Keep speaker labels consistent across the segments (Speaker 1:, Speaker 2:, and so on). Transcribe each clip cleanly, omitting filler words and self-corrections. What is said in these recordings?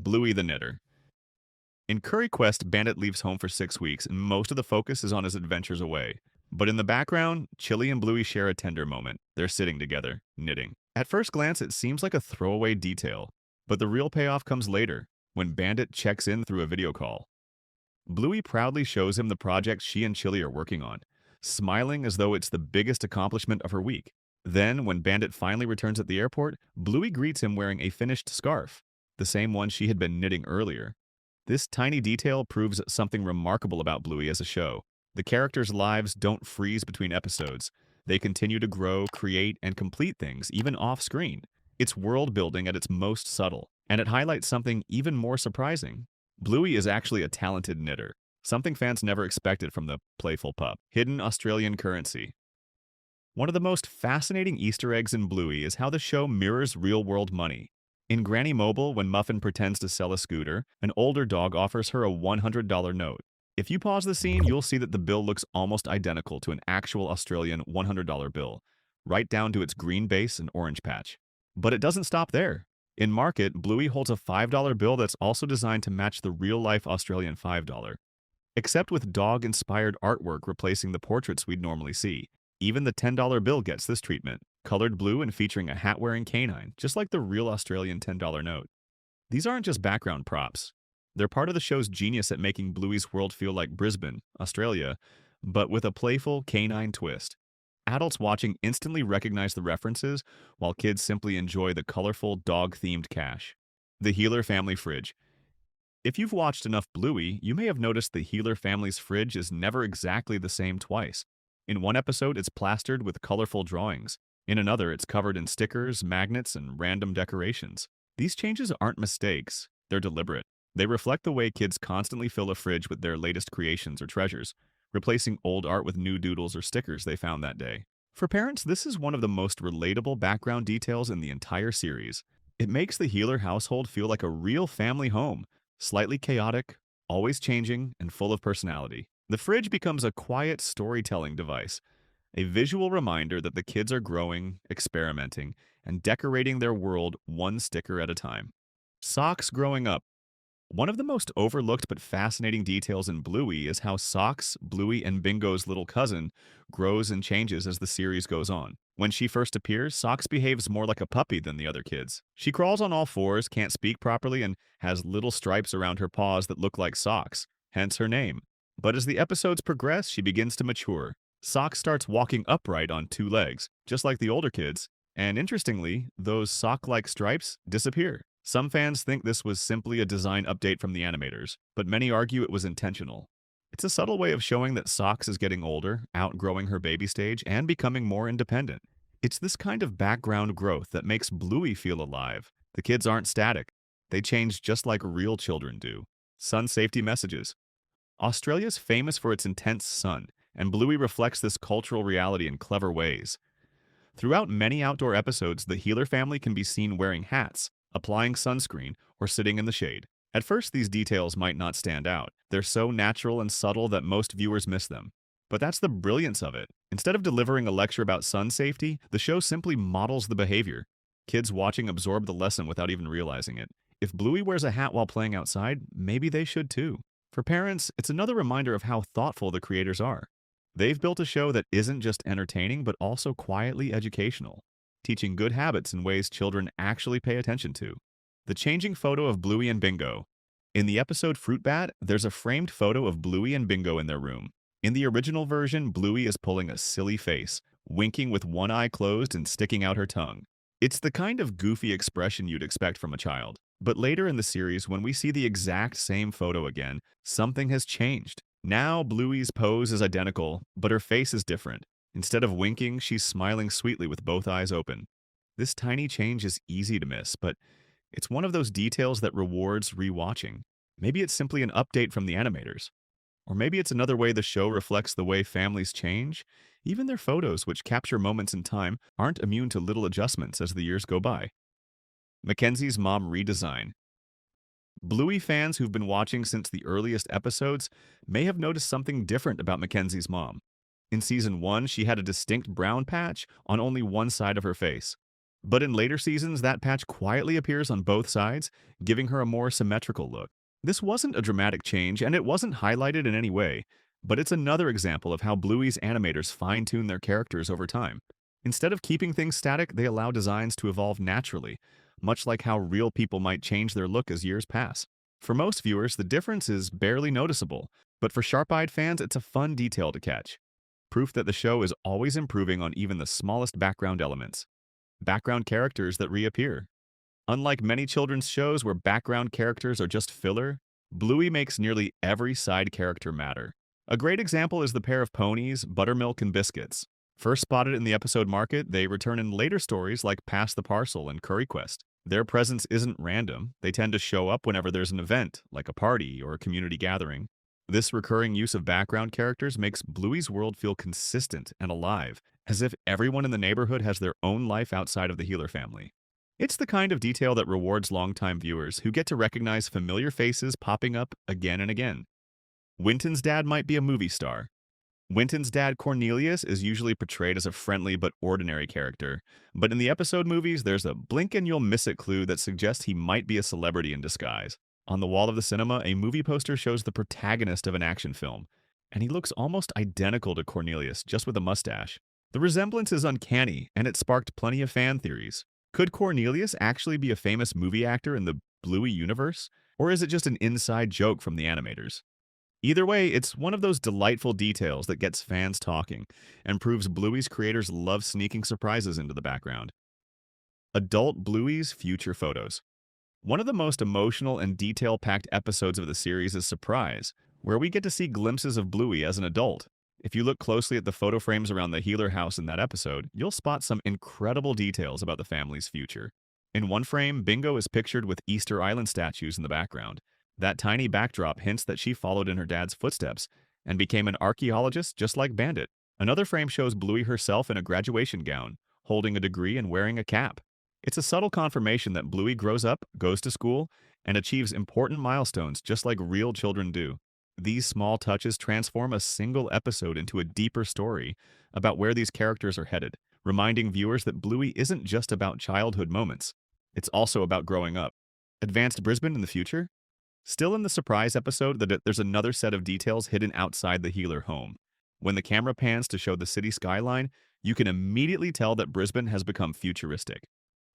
Speaker 1: Bluey the Knitter. In Curry Quest, Bandit leaves home for 6 weeks, and most of the focus is on his adventures away. But in the background, Chili and Bluey share a tender moment. They're sitting together, knitting. At first glance, it seems like a throwaway detail, but the real payoff comes later, when Bandit checks in through a video call. Bluey proudly shows him the project she and Chili are working on, smiling as though it's the biggest accomplishment of her week. Then, when Bandit finally returns at the airport, Bluey greets him wearing a finished scarf, the same one she had been knitting earlier. This tiny detail proves something remarkable about Bluey as a show. The characters' lives don't freeze between episodes. They continue to grow, create, and complete things, even off-screen. It's world building at its most subtle, and it highlights something even more surprising. Bluey is actually a talented knitter, something fans never expected from the playful pup. Hidden Australian currency. One of the most fascinating Easter eggs in Bluey is how the show mirrors real-world money. In Granny Mobile, when Muffin pretends to sell a scooter, an older dog offers her a $100 note. If you pause the scene, you'll see that the bill looks almost identical to an actual Australian $100 bill, right down to its green base and orange patch. But it doesn't stop there. In Market, Bluey holds a $5 bill that's also designed to match the real-life Australian $5, except with dog-inspired artwork replacing the portraits we'd normally see. Even the $10 bill gets this treatment, colored blue and featuring a hat-wearing canine, just like the real Australian $10 note. These aren't just background props. They're part of the show's genius at making Bluey's world feel like Brisbane, Australia, but with a playful canine twist. Adults watching instantly recognize the references, while kids simply enjoy the colorful dog-themed cache. The Healer Family Fridge. If you've watched enough Bluey, you may have noticed the Healer family's fridge is never exactly the same twice. In one episode, it's plastered with colorful drawings. In another, it's covered in stickers, magnets, and random decorations. These changes aren't mistakes, they're deliberate. They reflect the way kids constantly fill a fridge with their latest creations or treasures, replacing old art with new doodles or stickers they found that day. For parents, this is one of the most relatable background details in the entire series. It makes the Healer household feel like a real family home, slightly chaotic, always changing, and full of personality. The fridge becomes a quiet storytelling device, a visual reminder that the kids are growing, experimenting, and decorating their world one sticker at a time. Socks growing up. One of the most overlooked but fascinating details in Bluey is how Socks, Bluey and Bingo's little cousin, grows and changes as the series goes on. When she first appears, Socks behaves more like a puppy than the other kids. She crawls on all fours, can't speak properly, and has little stripes around her paws that look like socks, hence her name. But as the episodes progress, she begins to mature. Socks starts walking upright on 2 legs, just like the older kids, and interestingly, those sock-like stripes disappear. Some fans think this was simply a design update from the animators, but many argue it was intentional. It's a subtle way of showing that Socks is getting older, outgrowing her baby stage, and becoming more independent. It's this kind of background growth that makes Bluey feel alive. The kids aren't static. They change just like real children do. Sun safety messages. Australia's famous for its intense sun, and Bluey reflects this cultural reality in clever ways. Throughout many outdoor episodes, the Healer family can be seen wearing hats, applying sunscreen, or sitting in the shade. At first, these details might not stand out. They're so natural and subtle that most viewers miss them. But that's the brilliance of it. Instead of delivering a lecture about sun safety, the show simply models the behavior. Kids watching absorb the lesson without even realizing it. If Bluey wears a hat while playing outside, maybe they should too. For parents, it's another reminder of how thoughtful the creators are. They've built a show that isn't just entertaining, but also quietly educational, teaching good habits in ways children actually pay attention to. The changing photo of Bluey and Bingo. In the episode Fruit Bat, there's a framed photo of Bluey and Bingo in their room. In the original version, Bluey is pulling a silly face, winking with one eye closed and sticking out her tongue. It's the kind of goofy expression you'd expect from a child. But later in the series, when we see the exact same photo again, something has changed. Now Bluey's pose is identical, but her face is different. Instead of winking, she's smiling sweetly with both eyes open. This tiny change is easy to miss, but it's one of those details that rewards rewatching. Maybe it's simply an update from the animators. Or maybe it's another way the show reflects the way families change. Even their photos, which capture moments in time, aren't immune to little adjustments as the years go by. Mackenzie's mom redesign. Bluey fans who've been watching since the earliest episodes may have noticed something different about Mackenzie's mom. In Season 1, she had a distinct brown patch on only one side of her face. But in later seasons, that patch quietly appears on both sides, giving her a more symmetrical look. This wasn't a dramatic change, and it wasn't highlighted in any way, but it's another example of how Bluey's animators fine-tune their characters over time. Instead of keeping things static, they allow designs to evolve naturally, much like how real people might change their look as years pass. For most viewers, the difference is barely noticeable, but for sharp-eyed fans, it's a fun detail to catch. Proof that the show is always improving on even the smallest background elements. Background characters that reappear. Unlike many children's shows where background characters are just filler, Bluey makes nearly every side character matter. A great example is the pair of ponies, Buttermilk and Biscuits. First spotted in the episode Market, they return in later stories like Pass the Parcel and Curry Quest. Their presence isn't random, they tend to show up whenever there's an event, like a party or a community gathering. This recurring use of background characters makes Bluey's world feel consistent and alive, as if everyone in the neighborhood has their own life outside of the Healer family. It's the kind of detail that rewards longtime viewers who get to recognize familiar faces popping up again and again. Winton's dad might be a movie star. Winton's dad, Cornelius, is usually portrayed as a friendly but ordinary character, but in the episode movies, there's a blink and you'll miss it clue that suggests he might be a celebrity in disguise. On the wall of the cinema, a movie poster shows the protagonist of an action film, and he looks almost identical to Cornelius, just with a mustache. The resemblance is uncanny, and it sparked plenty of fan theories. Could Cornelius actually be a famous movie actor in the Bluey universe, or is it just an inside joke from the animators? Either way, it's one of those delightful details that gets fans talking and proves Bluey's creators love sneaking surprises into the background. Adult Bluey's future photos. One of the most emotional and detail-packed episodes of the series is Surprise, where we get to see glimpses of Bluey as an adult. If you look closely at the photo frames around the Healer house in that episode, you'll spot some incredible details about the family's future. In one frame, Bingo is pictured with Easter Island statues in the background. That tiny backdrop hints that she followed in her dad's footsteps and became an archaeologist just like Bandit. Another frame shows Bluey herself in a graduation gown, holding a degree and wearing a cap. It's a subtle confirmation that Bluey grows up, goes to school, and achieves important milestones just like real children do. These small touches transform a single episode into a deeper story about where these characters are headed, reminding viewers that Bluey isn't just about childhood moments. It's also about growing up. Advanced Brisbane in the future? Still in the Surprise episode, there's another set of details hidden outside the Healer home. When the camera pans to show the city skyline, you can immediately tell that Brisbane has become futuristic.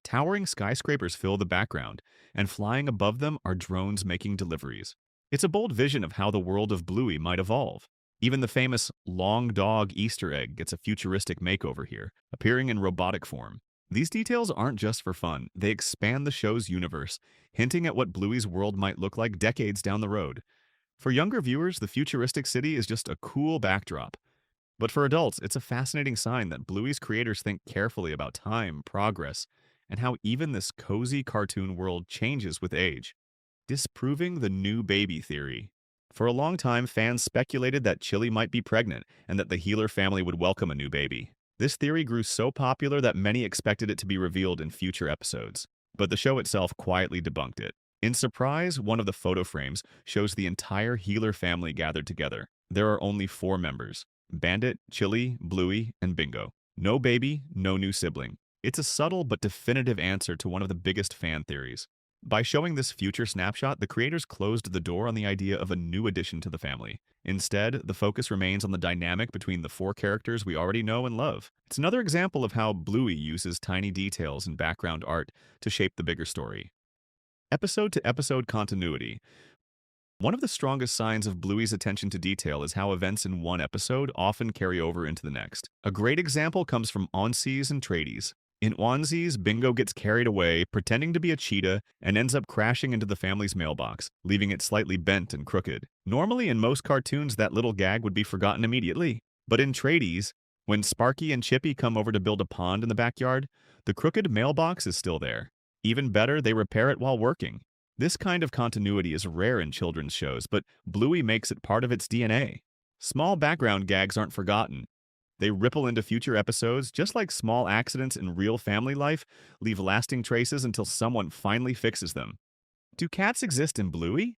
Speaker 1: Towering skyscrapers fill the background, and flying above them are drones making deliveries. It's a bold vision of how the world of Bluey might evolve. Even the famous Long Dog Easter egg gets a futuristic makeover here, appearing in robotic form. These details aren't just for fun, they expand the show's universe, hinting at what Bluey's world might look like decades down the road. For younger viewers, the futuristic city is just a cool backdrop. But for adults, it's a fascinating sign that Bluey's creators think carefully about time, progress, and how even this cozy cartoon world changes with age. Disproving the new baby theory. For a long time, fans speculated that Chili might be pregnant and that the Healer family would welcome a new baby. This theory grew so popular that many expected it to be revealed in future episodes, but the show itself quietly debunked it. In Surprise, one of the photo frames shows the entire Healer family gathered together. There are only 4 members: Bandit, Chili, Bluey, and Bingo. No baby, no new sibling. It's a subtle but definitive answer to one of the biggest fan theories. By showing this future snapshot, the creators closed the door on the idea of a new addition to the family. Instead, the focus remains on the dynamic between the 4 characters we already know and love. It's another example of how Bluey uses tiny details and background art to shape the bigger story. Episode-to-episode continuity. One of the strongest signs of Bluey's attention to detail is how events in one episode often carry over into the next. A great example comes from Onsies and Tradies. In Onesies, Bingo gets carried away, pretending to be a cheetah, and ends up crashing into the family's mailbox, leaving it slightly bent and crooked. Normally, in most cartoons, that little gag would be forgotten immediately. But in Tradies, when Sparky and Chippy come over to build a pond in the backyard, the crooked mailbox is still there. Even better, they repair it while working. This kind of continuity is rare in children's shows, but Bluey makes it part of its DNA. Small background gags aren't forgotten. They ripple into future episodes, just like small accidents in real family life leave lasting traces until someone finally fixes them. Do cats exist in Bluey?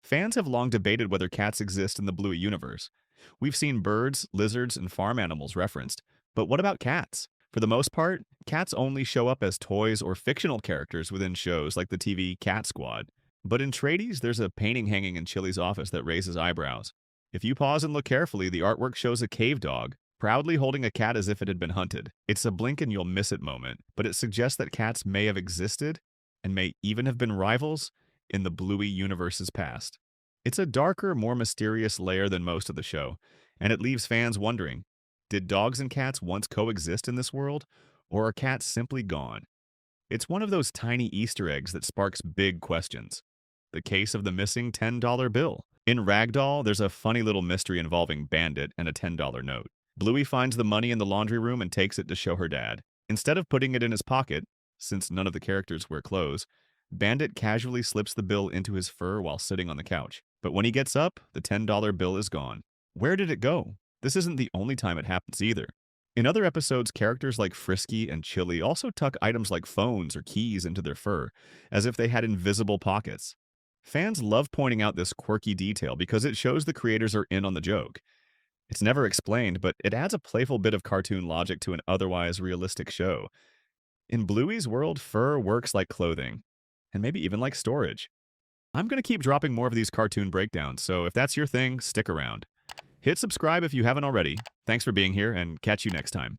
Speaker 1: Fans have long debated whether cats exist in the Bluey universe. We've seen birds, lizards, and farm animals referenced, but what about cats? For the most part, cats only show up as toys or fictional characters within shows like the TV Cat Squad. But in tradies, there's a painting hanging in Chili's office that raises eyebrows. If you pause and look carefully, the artwork shows a cave dog, proudly holding a cat as if it had been hunted. It's a blink and you'll miss it moment, but it suggests that cats may have existed and may even have been rivals in the Bluey universe's past. It's a darker, more mysterious layer than most of the show, and it leaves fans wondering, did dogs and cats once coexist in this world, or are cats simply gone? It's one of those tiny Easter eggs that sparks big questions. The case of the missing $10 bill. In Ragdoll, there's a funny little mystery involving Bandit and a $10 note. Bluey finds the money in the laundry room and takes it to show her dad. Instead of putting it in his pocket, since none of the characters wear clothes, Bandit casually slips the bill into his fur while sitting on the couch. But when he gets up, the $10 bill is gone. Where did it go? This isn't the only time it happens either. In other episodes, characters like Frisky and Chili also tuck items like phones or keys into their fur, as if they had invisible pockets. Fans love pointing out this quirky detail because it shows the creators are in on the joke. It's never explained, but it adds a playful bit of cartoon logic to an otherwise realistic show. In Bluey's world, fur works like clothing, and maybe even like storage. I'm going to keep dropping more of these cartoon breakdowns, so if that's your thing, stick around. Hit subscribe if you haven't already. Thanks for being here, and catch you next time.